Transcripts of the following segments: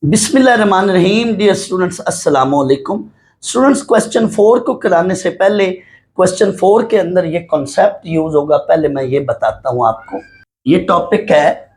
बिस्मिल्लाहिर्रहमानिर्रहीम। Dear students, अस्सलाम वालेकुम। स्टूडेंट्स, क्वेश्चन 4 को कराने से पहले क्वेश्चन 4 के अंदर ये कॉन्सेप्ट यूज होगा, पहले मैं ये बताता हूं आपको। ये टॉपिक है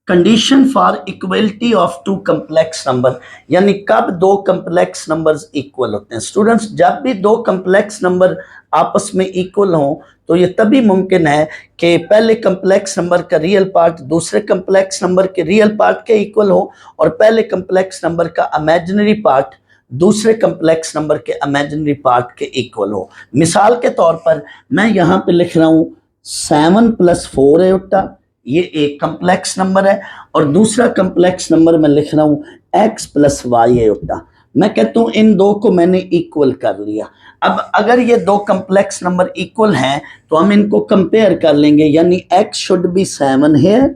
condition for equality of two complex number, यानी कब दो कम्प्लेक्स नंबर्स इक्वल होते हैं। स्टूडेंट्स, जब भी दो कम्प्लेक्स नंबर आपस में इक्वल हों तो ये तभी मुमकिन है कि पहले कम्प्लेक्स नंबर का रियल पार्ट दूसरे कम्प्लेक्स नंबर के रियल पार्ट के इक्वल हो और पहले कम्प्लेक्स नंबर का इमेजिनरी पार्ट दूसरे कम्प्लेक्स नंबर के इमेजिनरी पार्ट के इक्वल हो। मिसाल के तौर पर मैं यहाँ पे लिख रहा हूँ 7 + 4 एटा, ये एक कम्प्लेक्स नंबर है, और दूसरा कम्प्लेक्स नंबर मैं लिख रहा हूँ x + y एटा। मैं कहता हूँ इन दो को मैंने इक्वल कर लिया। अब अगर ये दो कम्प्लेक्स नंबर इक्वल हैं तो हम इनको कंपेयर कर लेंगे, यानी x should be 7 here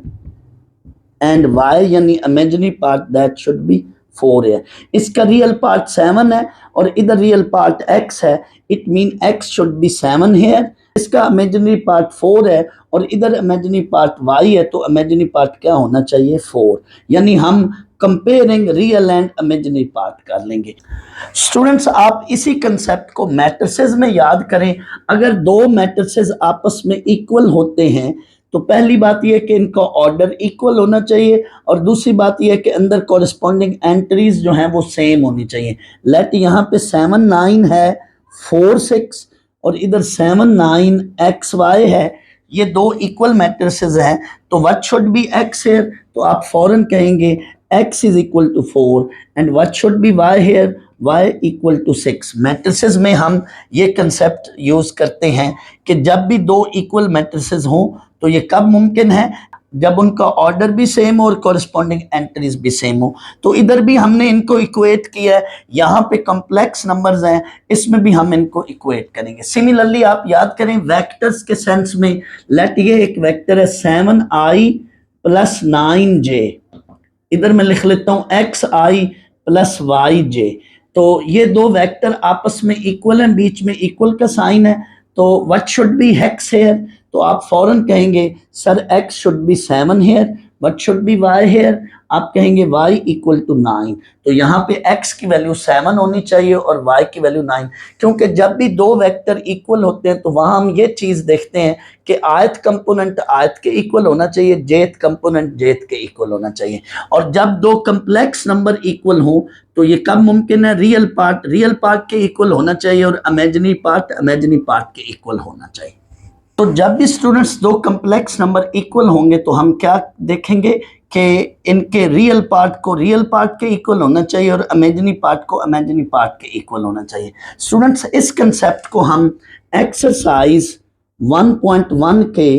and y यानी imaginary part that should be 4 है। इसका रियल पार्ट 7 है और इधर रियल पार्ट x है, it mean x should be 7 here. इसका इमेजिनरी पार्ट 4 है और इधर इमेजिनरी पार्ट y है, तो इमेजिनरी पार्ट क्या होना चाहिए? 4। यानी हम comparing real and imaginary part कर लेंगे। स्टूडेंट्स, आप इसी कंसेप्ट को मैट्रिसेस में याद करें। अगर दो मैट्रिसेस आपस में इक्वल होते हैं तो पहली बात यह कि इनका ऑर्डर इक्वल होना चाहिए और दूसरी बात यह कि अंदर कॉरेस्पॉन्डिंग एंट्रीज जो हैं वो सेम होनी चाहिए। लेट यहाँ पे 7 9 है, 4 6 और इधर 7 9 XY है। ये दो इक्वल मैट्रिसेस हैं, तो what should be x here? तो आप फौरन कहेंगे x = 4 and what should be y here? y = 6। Matrices में हम ये कंसेप्ट यूज करते हैं कि जब भी दो इक्वल मैट्रिसेस हों तो ये कब मुमकिन है? जब उनका ऑर्डर भी सेम हो और कॉरेस्पॉन्डिंग एंट्रीज भी सेम हो। तो इधर भी हमने इनको इक्वेट किया है, यहाँ पे कॉम्प्लेक्स नंबर्स हैं, इसमें भी हम इनको इक्वेट करेंगे। सिमिलरली आप याद करें वेक्टर्स के सेंस में, लेट ये एक वेक्टर है 7i + 9j, इधर मैं लिख लेता हूँ xi + yj। तो ये दो वेक्टर आपस में इक्वल हैं, बीच में इक्वल का साइन है, तो what should be x here? तो आप फौरन कहेंगे sir x should be 7 here, what should be y here? आप कहेंगे y = 9। तो यहाँ पे x की वैल्यू 7 होनी चाहिए और y की वैल्यू 9, क्योंकि जब भी दो वेक्टर इक्वल होते हैं तो वहाँ हम ये चीज़ देखते हैं कि आयत कंपोनेंट आयत के इक्वल होना चाहिए, जेथ कंपोनेंट जेथ के इक्वल होना चाहिए। और जब दो कम्प्लेक्स नंबर इक्वल हो तो ये कब मुमकिन है? रियल पार्ट के इक्वल होना चाहिए और इमेजिनरी पार्ट के इक्वल होना चाहिए। तो जब भी स्टूडेंट्स दो कम्प्लेक्स नंबर इक्वल होंगे तो हम क्या देखेंगे कि इनके रियल पार्ट को रियल पार्ट के इक्वल होना चाहिए और इमेजिनरी पार्ट को इमेजिनरी पार्ट के इक्वल होना चाहिए। स्टूडेंट्स, इस कंसेप्ट को हम एक्सरसाइज 1.1 के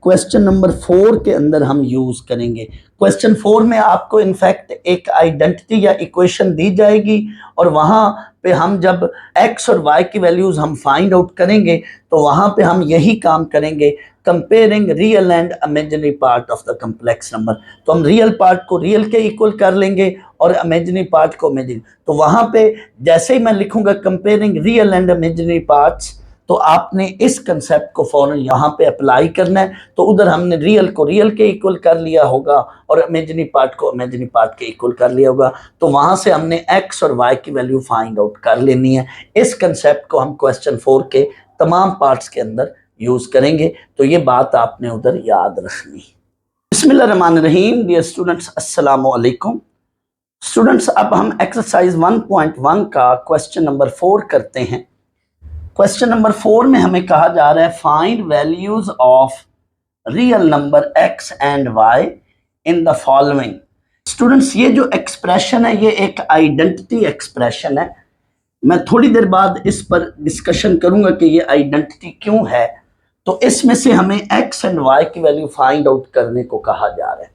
क्वेश्चन नंबर 4 के अंदर हम यूज करेंगे। क्वेश्चन 4 में आपको इनफैक्ट एक आइडेंटिटी या इक्वेशन दी जाएगी और वहां पे हम जब x और y की वैल्यूज हम फाइंड आउट करेंगे तो वहां पे हम यही काम करेंगे, comparing real and imaginary part of the complex number. तो हम रियल पार्ट को रियल के इक्वल कर लेंगे और इमेजिनरी पार्ट को इमेजिनरी। तो वहां पे जैसे ही मैं लिखूंगा comparing real and imaginary parts, तो आपने इस कंसेप्ट को फौरन यहाँ पे अप्लाई करना है। तो उधर हमने रियल को रियल के इक्वल कर लिया होगा और इमेजिनरी पार्ट को इमेजिनरी पार्ट के इक्वल कर लिया होगा, तो वहां से हमने x और y की वैल्यू फाइंड आउट कर लेनी है। इस कंसेप्ट को हम क्वेश्चन 4 के तमाम पार्ट्स के अंदर यूज करेंगे, तो ये बात आपने उधर याद रखनी। बिस्मिल्लाहिर्रहमानिर्रहीम। डियर स्टूडेंट्स, अस्सलाम वालेकुम। स्टूडेंट्स, अब हम एक्सरसाइज 1.1 का क्वेश्चन नंबर 4 करते हैं। क्वेश्चन नंबर 4 में हमें कहा जा रहा है find values of real number x and y in the following. Students, ये जो एक्सप्रेशन है ये एक आइडेंटिटी एक्सप्रेशन है। मैं थोड़ी देर बाद इस पर डिस्कशन करूंगा कि ये आइडेंटिटी क्यों है। तो इसमें से हमें x एंड y की वैल्यू फाइंड आउट करने को कहा जा रहा है।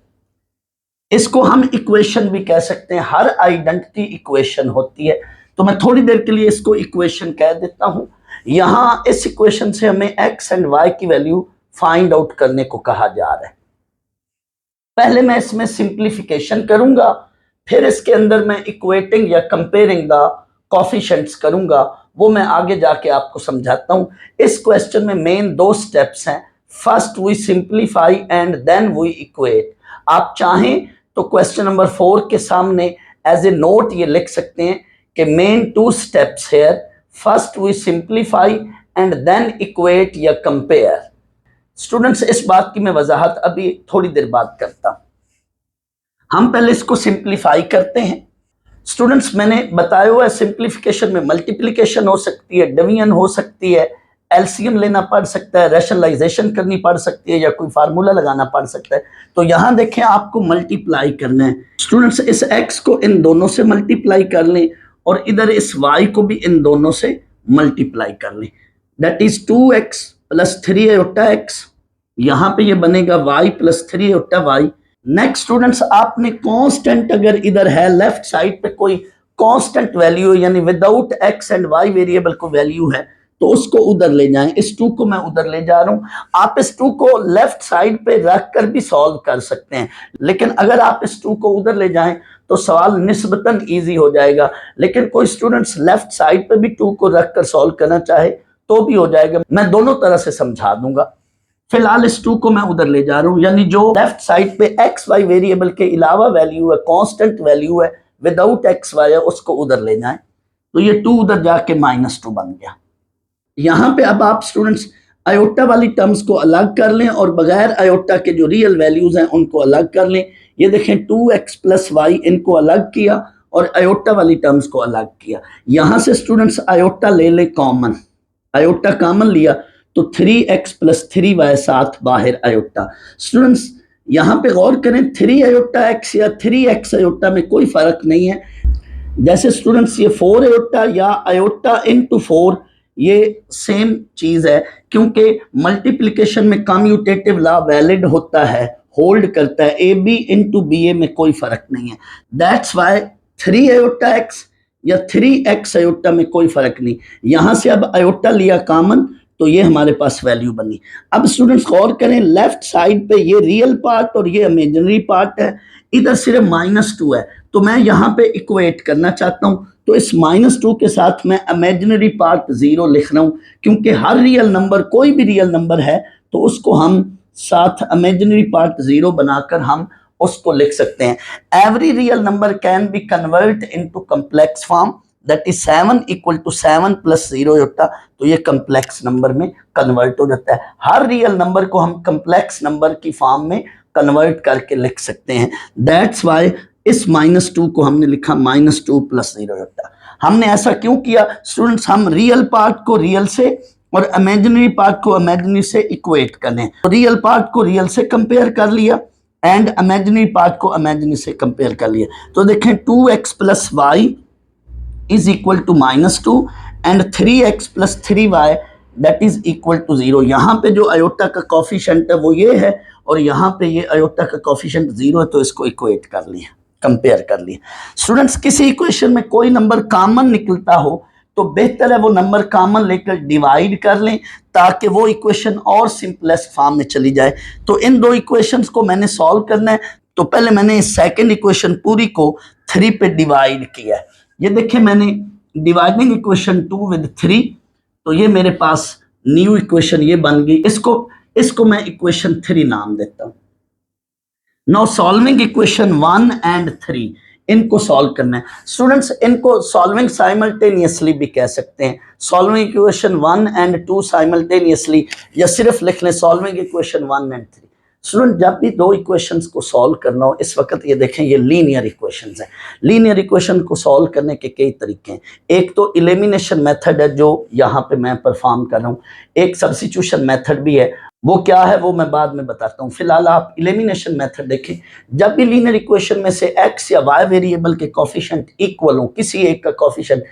इसको हम इक्वेशन भी कह सकते हैं, हर आइडेंटिटी इक्वेशन होती है। तो मैं थोड़ी देर के लिए इसको इक्वेशन कह देता हूं। यहां इस इक्वेशन से हमें x एंड y की वैल्यू फाइंड आउट करने को कहा जा रहा है। पहले मैं इसमें सिंप्लीफिकेशन करूंगा, फिर इसके अंदर मैं इक्वेटिंग या कंपेयरिंग द कोफिशिएंट्स करूंगा, वो मैं आगे जाके आपको समझाता हूं। इस क्वेश्चन में मेन दो स्टेप्स हैं, first we simplify and then we equate. आप चाहें तो क्वेश्चन नंबर 4 के सामने एज ए नोट ये लिख सकते हैं कि main 2 steps here, first we simplify and then equate या कंपेयर। स्टूडेंट्स इस बात की मैं वजाहत अभी थोड़ी देर बाद करता हूं। हम पहले इसको सिंप्लीफाई करते हैं। स्टूडेंट्स मैंने बताया हुआ है सिंप्लीफिकेशन में मल्टीप्लिकेशन हो सकती है, डिवीजन हो सकती है, एलसीएम लेना पड़ सकता है, रैशनलाइजेशन करनी पड़ सकती है, या कोई फार्मूला लगाना पड़ सकता है। तो यहां देखें आपको मल्टीप्लाई करना है। स्टूडेंट्स इस x को इन दोनों से मल्टीप्लाई कर लें और इधर इस y को भी इन दोनों से मल्टीप्लाई कर लें। That is 2x plus 3 iota x, यहां पे ये बनेगा y plus 3 iota y। Next students आपने कांस्टेंट अगर इधर है लेफ्ट साइड पे कोई कांस्टेंट वैल्यू यानी without x and y variable को वैल्यू है तो उसको उधर ले जाएं। इस 2 को मैं उधर ले जा रहा हूं। आप इस 2 को लेफ्ट साइड पे रख कर भी सॉल्व कर सकते हैं, लेकिन अगर आप इस 2 को उधर ले जाएं तो सवाल निस्बतन इजी हो जाएगा। लेकिन कोई स्टूडेंट्स लेफ्ट साइड पे भी 2 को रख कर सॉल्व करना चाहे तो भी हो जाएगा। मैं दोनों तरह से समझा दूंगा। फिलहाल इस 2 को मैं उधर ले जा रहा हूं, यानी जो लेफ्ट साइड पे एक्स वाई वेरिएबल के अलावा वैल्यू है, कांस्टेंट वैल्यू है, विदाउट एक्स वाई है, उसको उधर ले जाएं। तो ये 2 उधर जाके -2 बन गया। यहां पे अब आप स्टूडेंट्स आयोटा वाली टर्म्स को अलग कर लें और बगैर आयोटा के जो रियल वैल्यूज हैं उनको अलग कर लें। ये देखें 2x प्लस वाई, इनको अलग किया और आयोटा वाली टर्म्स को अलग किया। यहां से स्टूडेंट्स आयोटा ले ले कॉमन, आयोटा कॉमन लिया तो 3x प्लस 3y साथ बाहर आयोटा। स्टूडेंट्स यहां पे गौर करें 3 आयोटा x या 3x आयोटा में कोई फर्क नहीं है। जैसे स्टूडेंट्स ये 4 आयोटा या आयोटा इंटू 4 ये सेम चीज है, क्योंकि मल्टीप्लिकेशन में कम्यूटेटिव लॉ वैलिड होता है, होल्ड करता है। ए बी इंटू बी ए में कोई फर्क नहीं है। दैट्स वाई 3 आयोटा x या 3x आयोटा में कोई फर्क नहीं। यहां से अब आयोटा लिया कॉमन तो ये हमारे पास वैल्यू बनी। अब स्टूडेंट्स गौर करें लेफ्ट साइड पे ये रियल पार्ट और ये इमेजिनरी पार्ट है, इधर सिर्फ -2 है। तो मैं यहाँ पे इक्वेट करना चाहता हूँ, तो इस -2 के साथ मैं इमेजिनरी पार्ट 0 लिख रहा हूँ, क्योंकि हर रियल नंबर कोई भी रियल नंबर है तो उसको हम साथ इमेजिनरी पार्ट 0 बनाकर हम उसको लिख सकते हैं। Every real number can be convert into complex form, that is 7 equal to 7 plus 0 होता, तो ये कम्प्लेक्स नंबर में कन्वर्ट हो जाता है। हर रियल नंबर को हम कम्प्लेक्स नंबर की फॉर्म में कन्वर्ट करके लिख सकते हैं। दैट्स वाई इस -2 को हमने लिखा -2 प्लस 0 होता। हमने ऐसा क्यों किया स्टूडेंट्स? हम रियल पार्ट को रियल से और इमेजिनरी पार्ट को इमेजिनरी से इक्वेट करें। तो रियल पार्ट को रियल से कंपेयर कर लिया एंड इमेजिनरी पार्ट को इमेजिनरी से कंपेयर कर लिया। तो देखें 2x plus y is equal to -2 and 3x plus 3y that is equal to 0। यहाँ पे जो आयोटा का कोफिशिएंट है वो ये है और यहाँ पे ये आयोटा का कोफिशिएंट 0 है, तो इसको इक्वेट कर लिया, कंपेयर कर लिया। स्टूडेंट्स किसी इक्वेशन में कोई नंबर कॉमन निकलता हो तो बेहतर है वो नंबर कॉमन लेकर डिवाइड कर लें ताकि वो इक्वेशन और सिंपलेस्ट फॉर्म में चली जाए। तो इन 2 इक्वेशंस को मैंने सॉल्व करना है। तो पहले मैंने इस सेकेंड इक्वेशन पूरी को 3 पे डिवाइड किया है। ये देखिए मैंने डिवाइडिंग इक्वेशन 2 विद 3, तो ये मेरे पास न्यू इक्वेशन ये बन गई। इसको मैं इक्वेशन 3 नाम देता हूं। नाउ सॉल्विंग इक्वेशन 1 एंड 3, इनको सॉल्व करना है। स्टूडेंट्स इनको सॉल्विंग साइमल्टेनियसली भी कह सकते हैं, सॉल्विंग इक्वेशन 1 एंड 2 साइमल्टेनियसली, या सिर्फ लिख लें सॉल्विंग इक्वेशन 1 एंड 3। स्टूडेंट जब भी 2 इक्वेशंस को सॉल्व करना हो, इस वक्त ये देखें ये लीनियर इक्वेशंस हैं। लीनियर इक्वेशन को सॉल्व करने के कई तरीके हैं। एक तो एलिमिनेशन मेथड है जो यहाँ पे मैं परफॉर्म कर रहा हूँ, एक सब्स्टिट्यूशन मेथड भी है, वो क्या है वो मैं बाद में बताता हूँ। फिलहाल आप एलिमिनेशन मेथड देखें। जब भी लीनियर इक्वेशन में से x या y वेरिएबल के कोफिशिएंट इक्वल हो, किसी एक का कोफिशिएंट,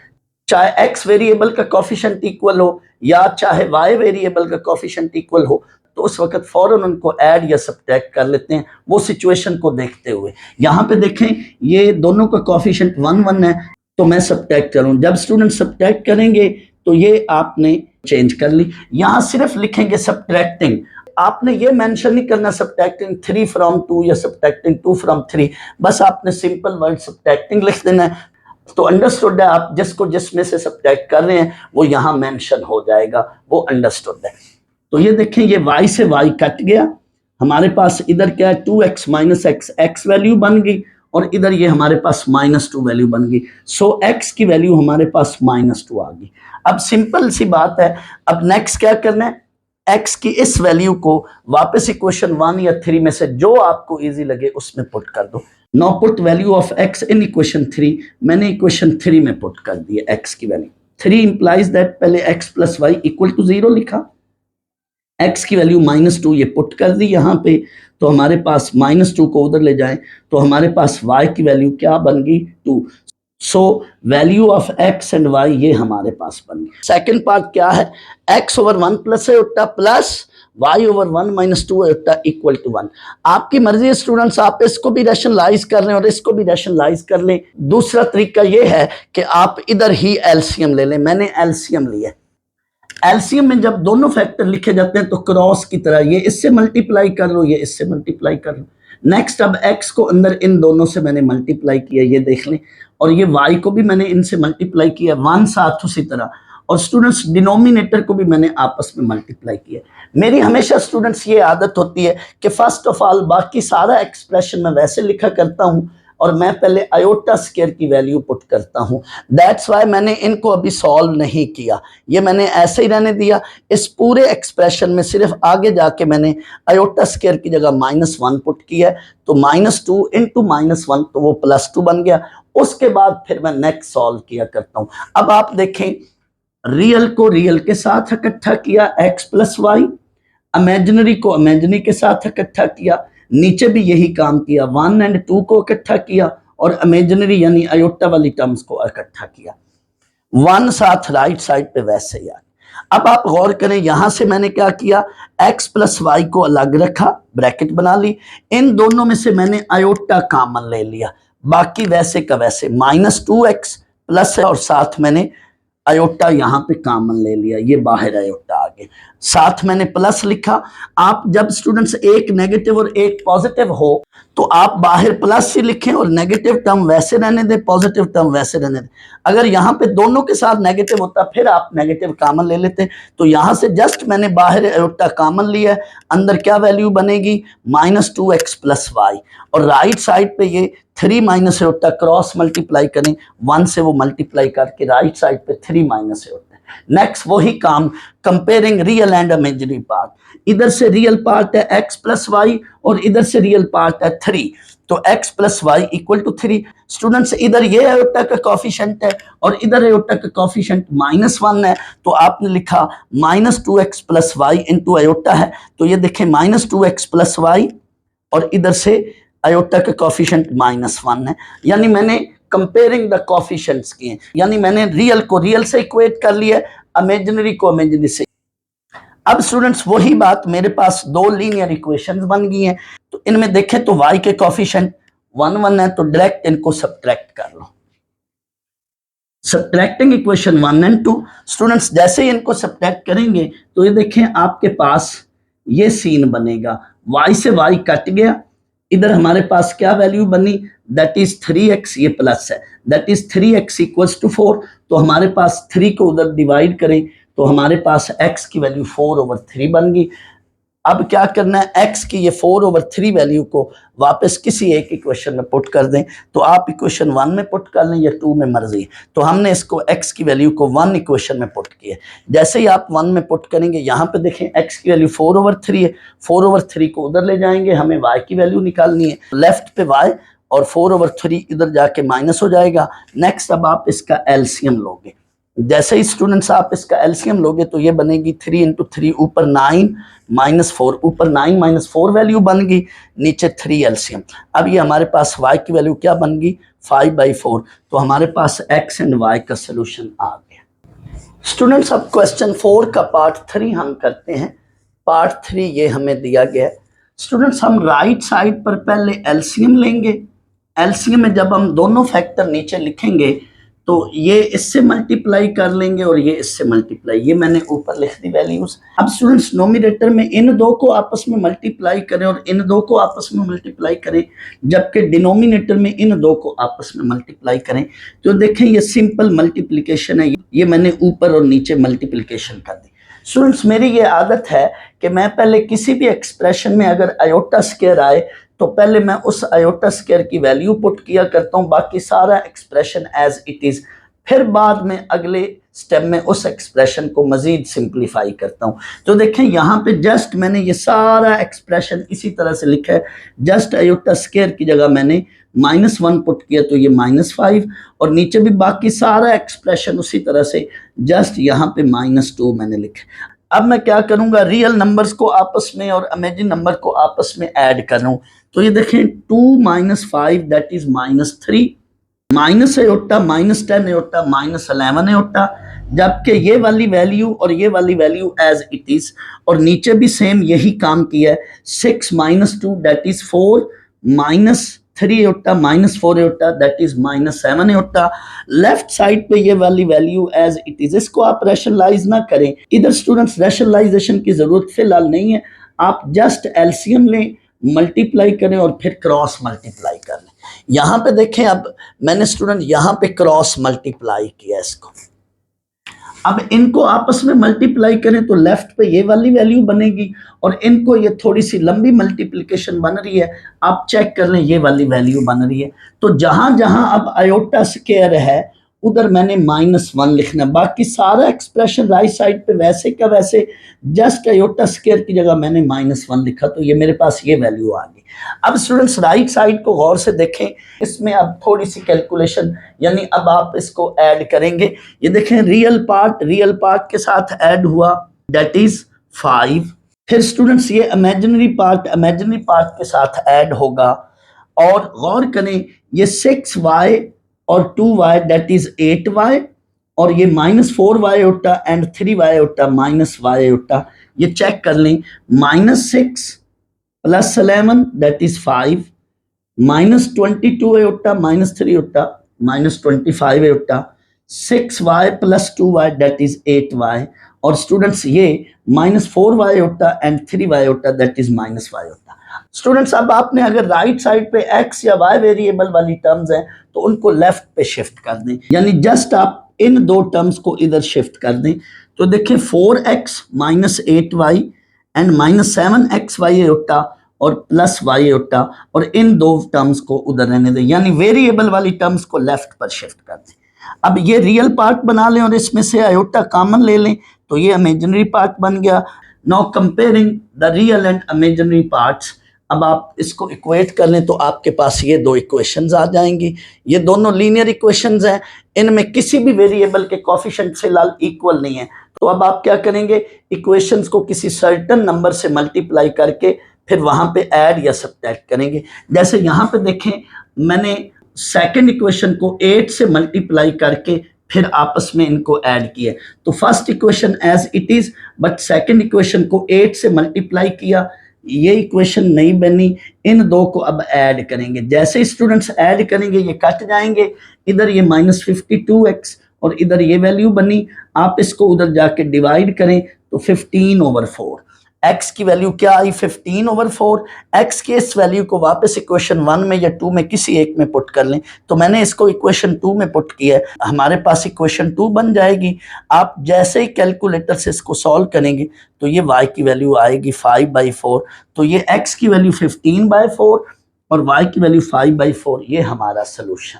चाहे x वेरिएबल का कोफिशिएंट इक्वल हो या चाहे y वेरिएबल का कोफिशिएंट इक्वल हो, तो उस वक्त फौरन उनको ऐड या सब्ट्रैक्ट कर लेते हैं वो सिचुएशन को देखते हुए। यहाँ पे देखें ये दोनों का कोफिशिएंट 1 1 है, तो मैं सब्ट्रैक्ट करूँ। जब स्टूडेंट सब्ट्रैक्ट करेंगे तो ये आपने चेंज कर ली। यहाँ सिर्फ लिखेंगे सब्ट्रैक्टिंग, आपने ये मेंशन नहीं करना सब्ट्रैक्टिंग 3 फ्रॉम 2 या सब्ट्रैक्टिंग 2 फ्रॉम 3, बस आपने सिंपल वर्ड सब्ट्रैक्टिंग लिख देना है। तो अंडरस्टूड है, आप जिसको जिसमें से सब्ट्रैक्ट कर रहे हैं वो यहाँ मेंशन हो जाएगा, वो अंडरस्टूड है। तो ये देखें ये y से y कट गया, हमारे पास इधर क्या है 2x minus x, x value बन गई और इधर ये हमारे पास -2 वैल्यू बन गई। सो x की वैल्यू हमारे पास -2 आ गई। अब सिंपल सी बात है, अब नेक्स्ट क्या करना है, x की इस वैल्यू को वापस इक्वेशन 1 या 3 में से जो आपको इजी लगे उसमें पुट कर दो। Now put value of x in equation 3। मैंने इक्वेशन 3 में पुट कर दी है x की वैल्यू। 3 इंप्लाइज दैट, पहले x + y = 0 लिखा, x की वैल्यू -2 ये पुट कर दी यहाँ पे, तो हमारे पास -2 को उधर ले जाएं तो हमारे पास y की वैल्यू क्या बन गई, 2। So value of x and y ये हमारे पास बन गई। सेकंड पार्ट क्या है, x/1 + aorta plus y/1 - 2 aorta = 1। आपकी मर्जी है स्टूडेंट्स, आप इसको भी रैशनलाइज कर लें और इसको भी रैशनलाइज कर लें। दूसरा तरीका ये है कि आप इधर ही एलसीएम ले लें। मैंने एलसीएम लिया। एलसीएम में जब दोनों फैक्टर लिखे जाते हैं तो क्रॉस की तरह ये इससे मल्टीप्लाई कर लो, ये इससे मल्टीप्लाई कर लो। नेक्स्ट अब x को अंदर इन दोनों से मैंने मल्टीप्लाई किया, ये देख लें, और ये y को भी मैंने इनसे मल्टीप्लाई किया, 1 साथ उसी तरह। और स्टूडेंट्स डिनोमिनेटर को भी मैंने आपस में मल्टीप्लाई किया। मेरी हमेशा स्टूडेंट्स ये आदत होती है कि फर्स्ट ऑफ ऑल बाकी सारा एक्सप्रेशन मैं वैसे लिखा करता हूँ और मैं पहले आयोटा स्क्वायर की वैल्यू पुट करता हूँ। दैट्स वाई मैंने इनको अभी सॉल्व नहीं किया, ये मैंने ऐसे ही रहने दिया। इस पूरे एक्सप्रेशन में सिर्फ आगे जाके मैंने आयोटा स्क्वायर की जगह -1 पुट किया है, तो -2 इंटू -1 तो वो +2 बन गया। उसके बाद फिर मैं नेक्स्ट सॉल्व किया करता हूँ। अब आप देखें, रियल को रियल के साथ इकट्ठा किया x + y, इमेजिनरी को इमेजिनरी के साथ इकट्ठा किया, नीचे भी यही काम किया, 1 और 2 को इकट्ठा किया और इमेजिनरी यानी आयोटा वाली टर्म्स को इकट्ठा किया। 1 साथ राइट साइड पे वैसे ही आ। अब आप गौर करें, यहां से मैंने क्या किया, x + y को अलग रखा, ब्रैकेट बना ली, इन दोनों में से मैंने आयोटा कॉमन ले लिया, बाकी वैसे का वैसे -2x प्लस है और साथ मैंने आयोटा यहाँ पे कॉमन ले लिया, ये बाहर आयोटा आ गया, साथ मैंने प्लस लिखा। आप जब स्टूडेंट्स एक नेगेटिव और एक पॉजिटिव हो तो आप बाहर प्लस ही लिखें और नेगेटिव टर्म वैसे रहने दें, पॉजिटिव टर्म वैसे रहने दें। अगर यहाँ पे दोनों के साथ नेगेटिव होता फिर आप नेगेटिव कॉमन ले लेते, तो यहाँ से जस्ट मैंने बाहर आयोटा कॉमन लिया, अंदर क्या वैल्यू बनेगी, -2x + y, और राइट साइड पे ये 3 माइनस आयोटा क्रॉस मल्टीप्लाई करें, 1 से वो मल्टीप्लाई करके राइट साइड पे 3 माइनस आयोटा। नेक्स्ट वही काम, comparing real and imaginary part. इधर से रियल पार्ट है x + y और इधर से रियल पार्ट है 3, तो x + y = 3। स्टूडेंट्स इधर ये आयोटा का कोफिशिएंट है और इधर आयोटा का कोफिशिएंट -1 है, तो आपने लिखा -2x + y इंटू आयोटा है, तो ये देखें -2x + y और इधर से आयोटा का कोफिशिएंट -1 है, यानी मैंने कंपेयरिंग द कोफिशिएंट्स किए, यानी मैंने रियल को रियल से इक्वेट कर लिया, इमेजिनरी को इमेजिनरी से। अब स्टूडेंट्स वही बात, मेरे पास 2 लीनियर इक्वेशंस बन गई हैं, तो इनमें देखें तो y के कोफिशिएंट 1 है, तो डायरेक्ट इनको सब्ट्रैक्ट कर लो। सब्ट्रैक्टिंग इक्वेशन 1 और 2, स्टूडेंट्स जैसे ही इनको सब्ट्रैक्ट करेंगे तो ये देखें आपके पास ये सीन बनेगा, y से y कट गया, इधर हमारे पास क्या वैल्यू बनी, दैट इज 3x, ये प्लस है, दैट इज 3x = 4, तो हमारे पास 3 को उधर डिवाइड करें तो हमारे पास x की वैल्यू 4/3 बन गई। अब क्या करना है, x की ये 4/3 वैल्यू को वापस किसी एक इक्वेशन में पुट कर दें, तो आप इक्वेशन 1 में पुट कर लें या 2 में मर्जी, तो हमने इसको x की वैल्यू को 1 इक्वेशन में पुट किया। जैसे ही आप 1 में पुट करेंगे, यहाँ पे देखें x की वैल्यू 4/3 है, 4/3 को उधर ले जाएंगे, हमें y की वैल्यू निकालनी है, लेफ्ट पे y और 4/3 इधर जाके माइनस हो जाएगा। नेक्स्ट अब आप इसका एलसीएम लोगे, जैसे ही स्टूडेंट्स आप इसका एलसीएम लोगे तो ये बनेगी 3 × 3 ऊपर 9 -4, ऊपर 9 - 4 वैल्यू बन गई, नीचे 3 एलसीएम। अब ये हमारे पास y की वैल्यू क्या बन गई, 5/4, तो हमारे पास x एंड y का सोल्यूशन आ गया। स्टूडेंट्स अब क्वेश्चन 4 का पार्ट 3 हम करते हैं। पार्ट 3 ये हमें दिया गया है। स्टूडेंट्स हम राइट साइड पर पहले एलसीएम लेंगे, एलसीएम में जब हम दोनों फैक्टर नीचे लिखेंगे तो ये इससे मल्टीप्लाई कर लेंगे और ये इससे मल्टीप्लाई, ये मैंने ऊपर लिख दी वैल्यूज। अब स्टूडेंट्स नोमिनेटर में इन दो को आपस में मल्टीप्लाई करें और इन दो को आपस में मल्टीप्लाई करें, जबकि डिनोमिनेटर में इन दो को आपस में मल्टीप्लाई करें, तो देखें ये सिंपल मल्टीप्लिकेशन है, ये मैंने ऊपर और नीचे मल्टीप्लिकेशन कर दी। स्टूडेंट्स मेरी ये आदत है कि मैं पहले किसी भी एक्सप्रेशन में अगर आयोटा स्क्वायर आए तो पहले मैं उस आयोटा स्क्वायर की वैल्यू पुट किया करता हूँ, बाकी सारा एक्सप्रेशन एज इट इज, फिर बाद में अगले स्टेप में उस एक्सप्रेशन को मजीद सिंप्लीफाई करता हूँ। तो देखें यहाँ पे जस्ट मैंने ये सारा एक्सप्रेशन इसी तरह से लिखा है, जस्ट आयोटा स्क्वायर की जगह मैंने -1 पुट किया तो ये -5, और नीचे भी बाकी सारा एक्सप्रेशन उसी तरह से, जस्ट यहाँ पे -2 मैंने लिखा। अब मैं क्या करूँगा, रियल नंबर्स को आपस में और इमेजिन नंबर को आपस में ऐड कर रहा हूँ। तो ये देखें 2 - 5 that is -3, minus iota -10 iota -11 iota, जबकि ये वाली वैल्यू और ये वाली वैल्यू एज इट इज, और नीचे भी सेम यही काम किया है। 6 - 2 that is 4, -3 iota -4 iota that is -7 iota. Left side पे ये वाली वैल्यू एज इट इज, इसको आप रैशनलाइज ना करें, इधर स्टूडेंट्स रैशनलाइजेशन की जरूरत फिलहाल नहीं है, आप जस्ट एलसीएम लें, मल्टीप्लाई करें और फिर क्रॉस मल्टीप्लाई कर लें। यहाँ पे देखें, अब मैंने स्टूडेंट यहाँ पे क्रॉस मल्टीप्लाई किया इसको, अब इनको आपस में मल्टीप्लाई करें तो लेफ्ट पे ये वाली वैल्यू बनेगी, और इनको ये थोड़ी सी लंबी मल्टीप्लिकेशन बन रही है, आप चेक कर लें ये वाली वैल्यू बन रही है। तो जहां जहां अब आयोटा स्क्वायर है उधर मैंने -1 लिखना, बाकी सारा एक्सप्रेशन राइट साइड पे वैसे का वैसे, जस्ट आयोटा स्क्वायर की जगह मैंने -1 लिखा, तो ये मेरे पास ये वैल्यू आ गई। अब स्टूडेंट्स राइट साइड को गौर से देखें, इसमें अब थोड़ी सी कैलकुलेशन, यानी अब आप इसको ऐड करेंगे। ये देखें रियल पार्ट के साथ ऐड हुआ दैट इज 5, फिर स्टूडेंट्स ये इमेजिनरी पार्ट के साथ ऐड होगा, और गौर करें ये 6y और 2y दैट इज 8y, और ये -4y iota and 3y iota -y iota, ये चेक कर लें, -6 + 11 that is 5, -22 iota -3 iota -25 iota, 6y + 2y that is 8y, और स्टूडेंट्स ये -4y iota and 3y iota that is -y iota. Students अब आपने अगर राइट साइड पे x या y वेरिएबल वाली टर्म्स हैं तो उनको लेफ्ट पे शिफ्ट कर दें, यानी जस्ट आप इन दो टर्म्स को इधर शिफ्ट कर दें। तो देखिए 4x - 8y and -7xy iota और +y आयोटा, और इन दो टर्म्स को उधर रहने दें, यानी वेरिएबल वाली टर्म्स को लेफ्ट पर शिफ्ट कर दें। अब ये रियल पार्ट बना लें और इसमें से आयोटा कॉमन ले लें, तो ये इमेजिनरी पार्ट बन गया। Now comparing the real and imaginary parts, अब आप इसको इक्वेट कर लें तो आपके पास ये दो इक्वेशंस आ जाएंगी। ये दोनों लीनियर इक्वेशंस हैं, इनमें किसी भी वेरिएबल के कोफिशिएंट फिलहाल इक्वल नहीं है। तो अब आप क्या करेंगे, इक्वेशंस को किसी सर्टेन नंबर से मल्टीप्लाई करके फिर वहां पे ऐड या सब्ट्रैक्ट करेंगे। जैसे यहाँ पे देखें, मैंने सेकेंड इक्वेशन को 8 से मल्टीप्लाई करके फिर आपस में इनको ऐड किया। तो first equation as it is, but second equation को 8 से मल्टीप्लाई किया, ये इक्वेशन नहीं बनी, इन दो को अब ऐड करेंगे। जैसे स्टूडेंट्स ऐड करेंगे ये कट जाएंगे, इधर ये -52x और इधर ये वैल्यू बनी, आप इसको उधर जाके डिवाइड करें तो 15/4, x की वैल्यू क्या आई 15/4। x की इस वैल्यू को वापस इक्वेशन 1 में या 2 में किसी एक में पुट कर लें, तो मैंने इसको इक्वेशन 2 में पुट किया है, हमारे पास इक्वेशन 2 बन जाएगी। आप जैसे ही कैलकुलेटर से इसको सॉल्व करेंगे तो ये y की वैल्यू आएगी 5/4, तो ये x की वैल्यू 15/4 और y की वैल्यू 5/4, ये हमारा सोल्यूशन।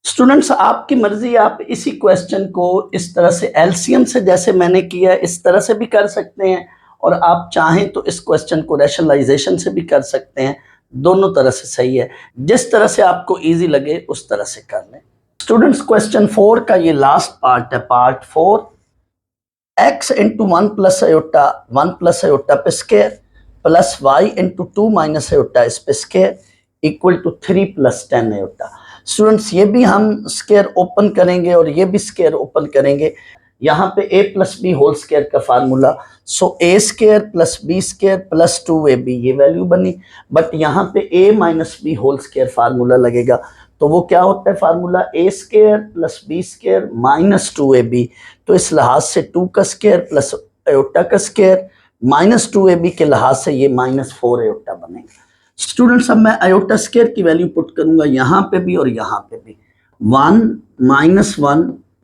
स्टूडेंट्स आपकी मर्जी, आप इसी क्वेश्चन को इस तरह से एलसीएम से जैसे मैंने किया इस तरह से भी कर सकते हैं, और आप चाहें तो इस क्वेश्चन को रैशनलाइजेशन से भी कर सकते हैं। दोनों तरह से सही है, जिस तरह से आपको इजी लगे उस तरह से कर लें। स्टूडेंट्स क्वेश्चन 4 का ये लास्ट पार्ट है, पार्ट 4। x × 1 + आयोटा 1 + आयोटा पे स्क्वायर प्लस y × 2 - आयोटा इस पे square equal to 3 + 10 iota. Students ये भी हम स्क्वायर ओपन करेंगे और ये भी स्क्वायर ओपन करेंगे। यहाँ पे a + b होल स्क्वायर का फार्मूला, सो a² + b² + 2ab ये वैल्यू बनी, बट यहाँ पे a - b whole square formula लगेगा, तो वो क्या होता है फार्मूला, a² + b² - 2ab। तो इस लिहाज से 2 का स्क्वायर प्लस आयोटा का स्क्वायर माइनस 2ab के लिहाज से ये -4 आयोटा बनेगा। स्टूडेंट्स अब मैं आयोटा स्क्वायर की वैल्यू पुट करूंगा यहाँ पे भी और यहाँ पे भी, 1 - 1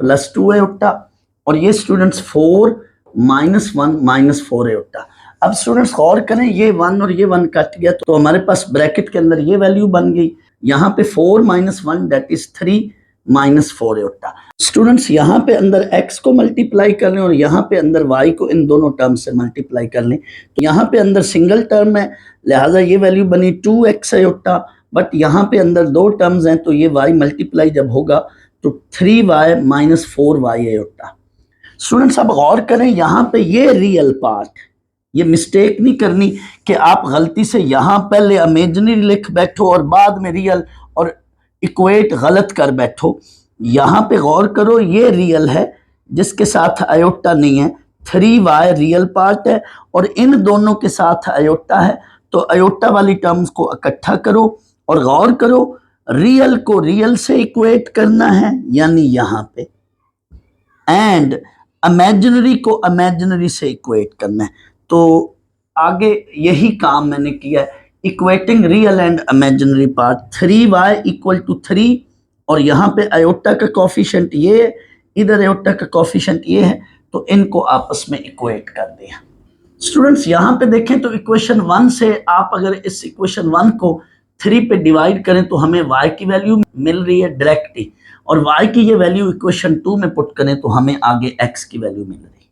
+ 2 आयोटा, और ये स्टूडेंट्स 4 -1 -4 एयोटा। अब स्टूडेंट्स गौर करें, ये 1 और ये 1 कट गया तो हमारे पास ब्रैकेट के अंदर ये वैल्यू बन गई। यहाँ पे 4 - 1 दैट इज 3 -4 एयोटा। स्टूडेंट्स यहाँ पे अंदर x को मल्टीप्लाई कर लें और यहाँ पे अंदर y को इन दोनों टर्म से मल्टीप्लाई कर लें तो यहाँ पे अंदर सिंगल टर्म है, लिहाजा ये वैल्यू बनी 2x एयोटा। बट यहाँ पे अंदर दो टर्म्स हैं तो ये y मल्टीप्लाई जब होगा तो 3y - 4y एयोटा। स्टूडेंट्स अब गौर करें, यहाँ पे ये रियल पार्ट, ये मिस्टेक नहीं करनी कि आप गलती से यहाँ पहले इमेजिनरी लिख बैठो और बाद में रियल और इक्वेट गलत कर बैठो। यहाँ पे गौर करो, ये रियल है जिसके साथ आयोटा नहीं है, 3y रियल पार्ट है और इन दोनों के साथ आयोटा है तो आयोटा वाली टर्म्स को इकट्ठा करो और गौर करो रियल को रियल से इक्वेट करना है यानी यहाँ पे, एंड इमेजिनरी को इमेजिनरी से इक्वेट करना है। तो आगे यही काम मैंने किया है, equating real and imaginary part. 3y = 3 और यहाँ पे आयोटा का कोफिशिएंट ये है, इधर आयोटा का कोफिशिएंट ये है तो इनको आपस में इक्वेट कर दिया। स्टूडेंट्स यहाँ पे देखें तो इक्वेशन 1 से आप अगर इस इक्वेशन 1 को 3 पे डिवाइड करें तो हमें y की वैल्यू मिल रही है डायरेक्ट ही, और y की ये वैल्यू इक्वेशन 2 में पुट करें तो हमें आगे x की वैल्यू मिल रही है।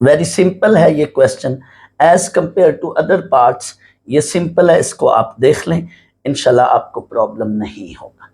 वेरी सिंपल है ये question as compare to other parts, ये सिंपल है, इसको आप देख लें, इंशाल्लाह आपको प्रॉब्लम नहीं होगा।